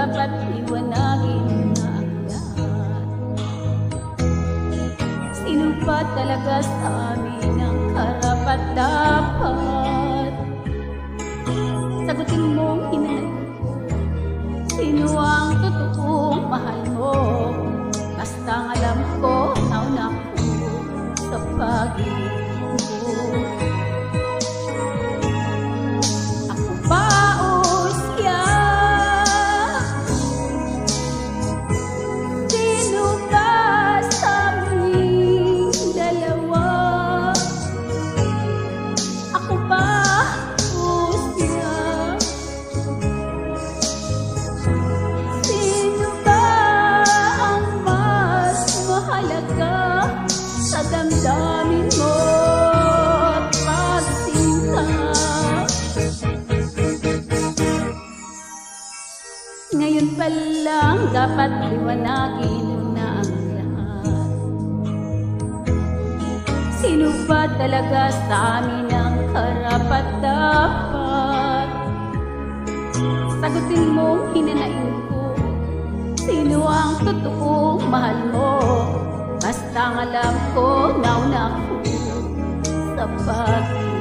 dapat liwanagin na ang lahat. Sino ba talaga sa amin ang karapat-dapat? Sagutin mong hinanap ko, sino ang totoong mahal mo? Basta ang alam ko, nauna ko sa pag-ibig mo. Ako ba o siya? Sino ba sa aming dalawa? Ako ba o siya? Sino ba ang mas mahalaga sa damdamin mo at pagsinta? Ngayon pa lang dapat liwanagin na ang lahat. Sino ba talaga sa amin ang karapat-dapat? Sagutin mong hinanain ko, sino ang totoong mahal mo? Basta ang alam ko, nauna ko sa pag-ibig.